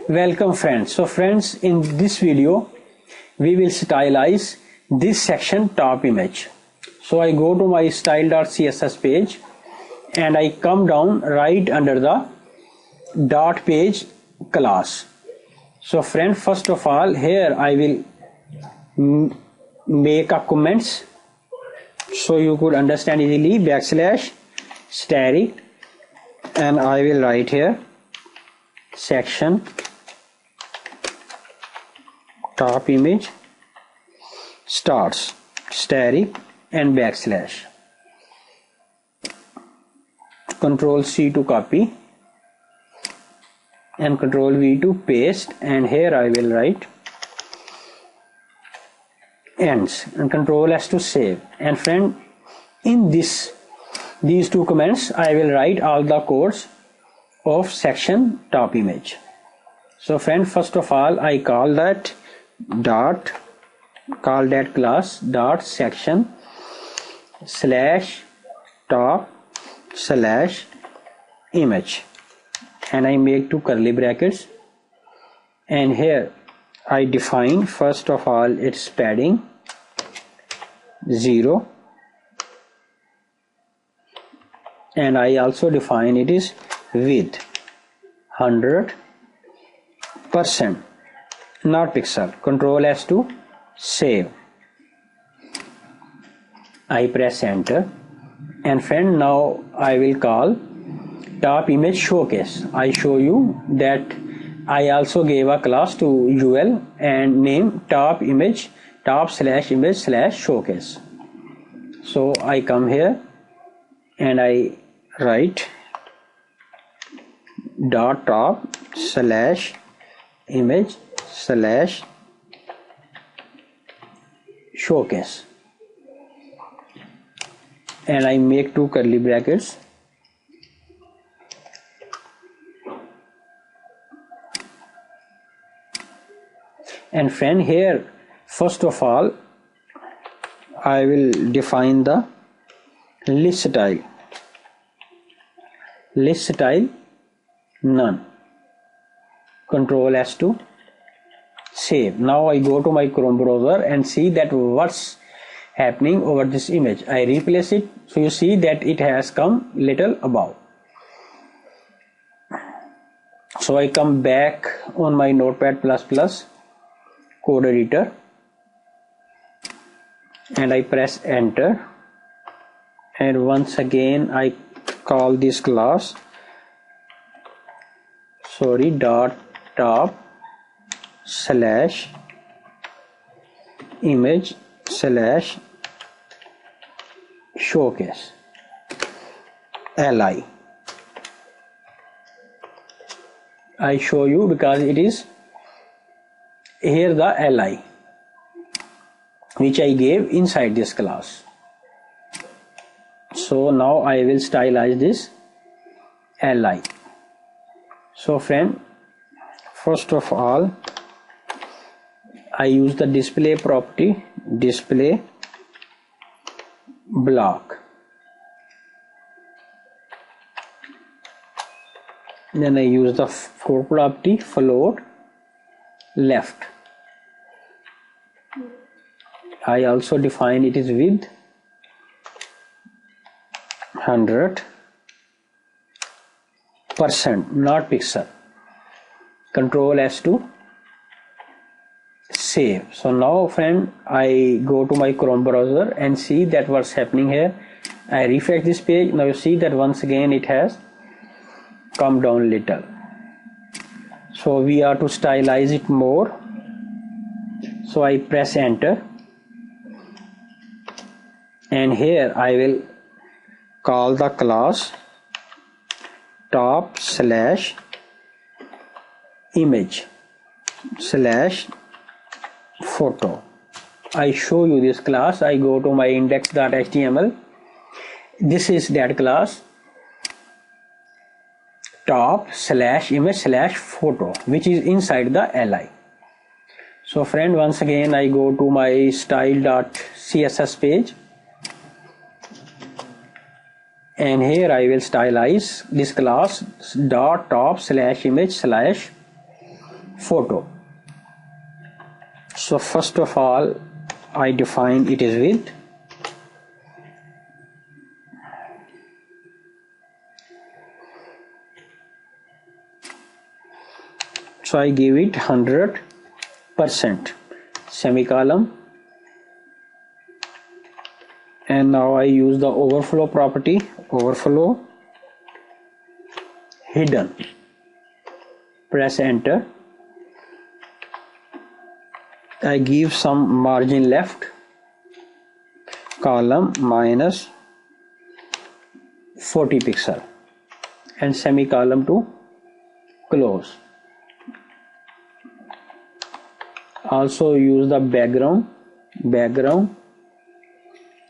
Welcome friends. So friends, in this video we will stylize this section top image. So I go to my style.css page and I come down right under the dot page class. So friend, first of all here I will make a comments so you could understand easily, backslash static, and I will write here section top image starts static and backslash. Control C to copy and Control V to paste, and here I will write ends and Control S to save. And friend, in these two commands I will write all the codes of section top image. So friend, first of all I call that class dot section slash top slash image, and I make two curly brackets, and here I define first of all its padding 0, and I also define it is width 100%, not pixel. Control S to save. I press enter, and friend, now I will call top image showcase. I show you that I also gave a class to UL and name top slash image slash showcase. So I come here and I write dot top slash image slash showcase, and I make two curly brackets, and friend, here first of all I will define the list style none. Control S to save. Now I go to my Chrome browser and see that what's happening over this image. I replace it, so you see that it has come little above. So I come back on my Notepad++ code editor and I press enter, and once again I call this class dot top slash image slash showcase li. I show you because it is here the li which I gave inside this class. So now I will stylize this li. So friend, first of all I use the display property display block, then I use the float property float left. I also define it is width 100%, not pixel. Control S to save. So now friend, I go to my Chrome browser and see that what's happening here. I refresh this page. Now you see that once again it has come down little. So we are to stylize it more. So I press enter, and here I will call the class top slash image slash photo. I show you this class. I go to my index.html. This is that class top slash image slash photo, which is inside the li. So friend, once again I go to my style.css page, and here I will stylize this class dot top slash image slash photo. So first of all, I define it is with so I give it 100% semicolon, and now I use the overflow property, overflow hidden, press enter. I give some margin left, column minus 40 pixel, and semicolon to close. Also use the background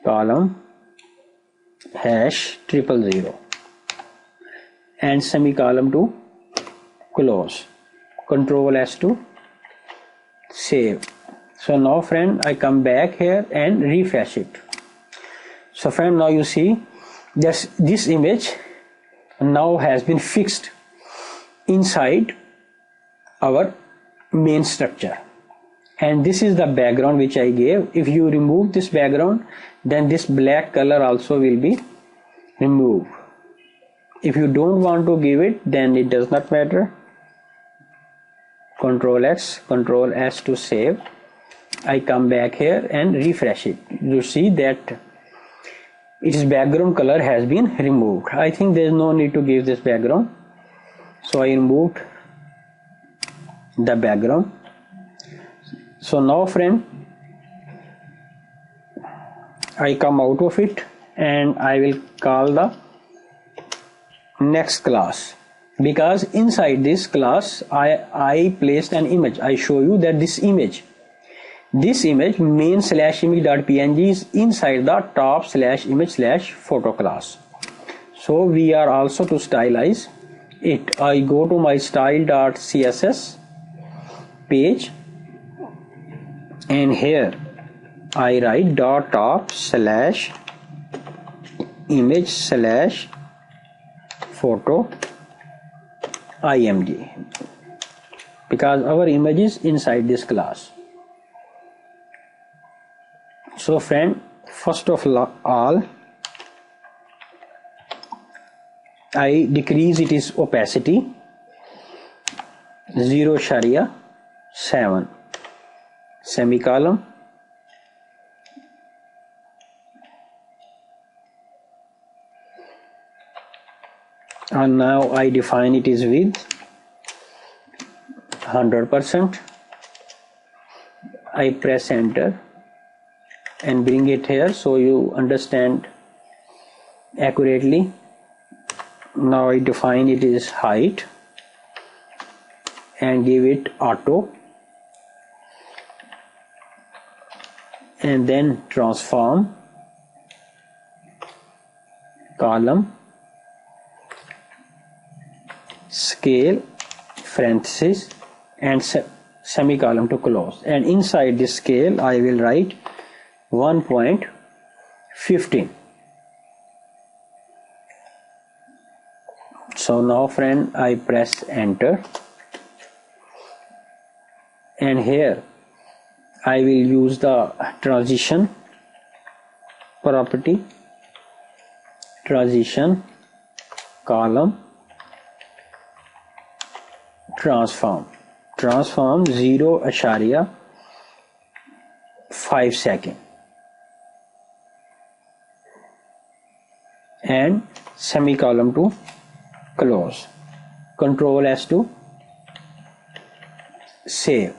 column hash 000 and semicolon to close. Control S to save. So now friend, I come back here and refresh it. So friend, now you see that this image now has been fixed inside our main structure, and this is the background which I gave. If you remove this background, then this black color also will be removed. If you don't want to give it, then it does not matter. Control X, Control S to save. I come back here and refresh it. You see that its background color has been removed. I think there is no need to give this background, so I removed the background. So now friend, I come out of it and I will call the next class, because inside this class I placed an image. I show you that this image main/image.png is inside the top/image/photo class. So we are also to stylize it. I go to my style.css page, and here I write .top/image/photo img, because our image is inside this class. So friend, first of all, I decrease its opacity 0.7 semicolon, and now I define it is with 100%. I press enter and bring it here so you understand accurately. Now I define it is height and give it auto, and then transform column scale parenthesis and semicolon to close, and inside this scale I will write 1.15. So now friend, I press enter, and here I will use the transition property, transition column transform 0.5 second and semicolon to close. Control S to save.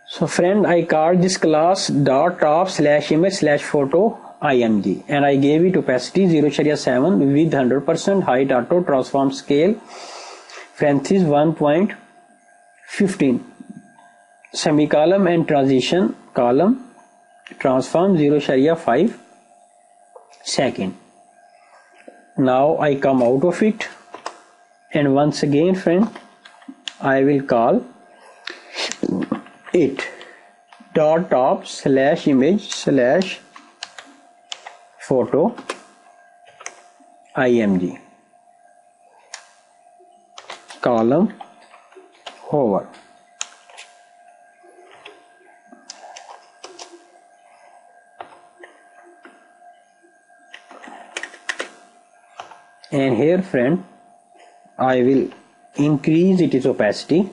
So friend, I called this class .top/image/photo img, and I gave it opacity 0.7 with 100%, height auto, transform scale parenthesis 1.15 semicolon and transition column transform 0.5 second. Now I come out of it, and once again friend, I will call it .top/image/photo img column hover. And here friend, I will increase its opacity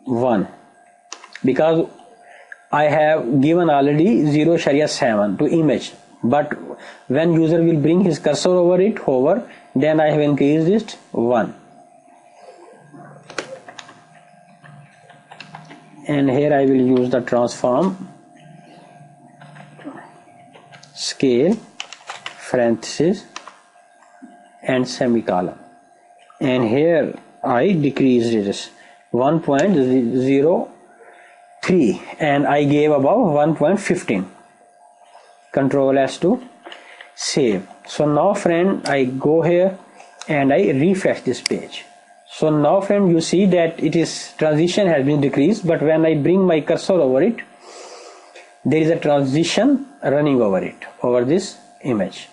1 because I have given already 0.7 to image, but when user will bring his cursor over it, hover, then I have increased it 1. And here I will use the transform scale parenthesis and semicolon, and here I decreased it 1.03 and I gave above 1.15. Control S to save. So now friend, I go here and I refresh this page. So now friend, you see that it is transition has been decreased, but when I bring my cursor over it, there is a transition running over it, over this image.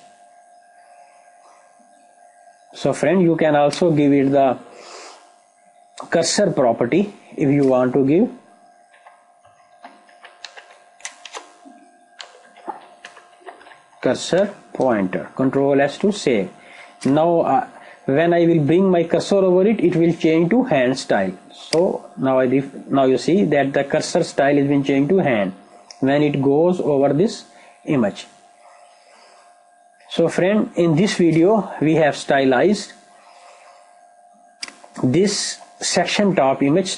So friend, you can also give it the cursor property if you want to give. Cursor pointer. Control S to save. Now when I will bring my cursor over it, it will change to hand style. So now you see that the cursor style has been changed to hand when it goes over this image. So friend, in this video we have stylized this section top image,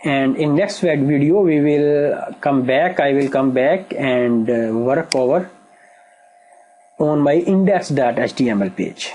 and in next video we will come back. I will come back and work over on my index.html page.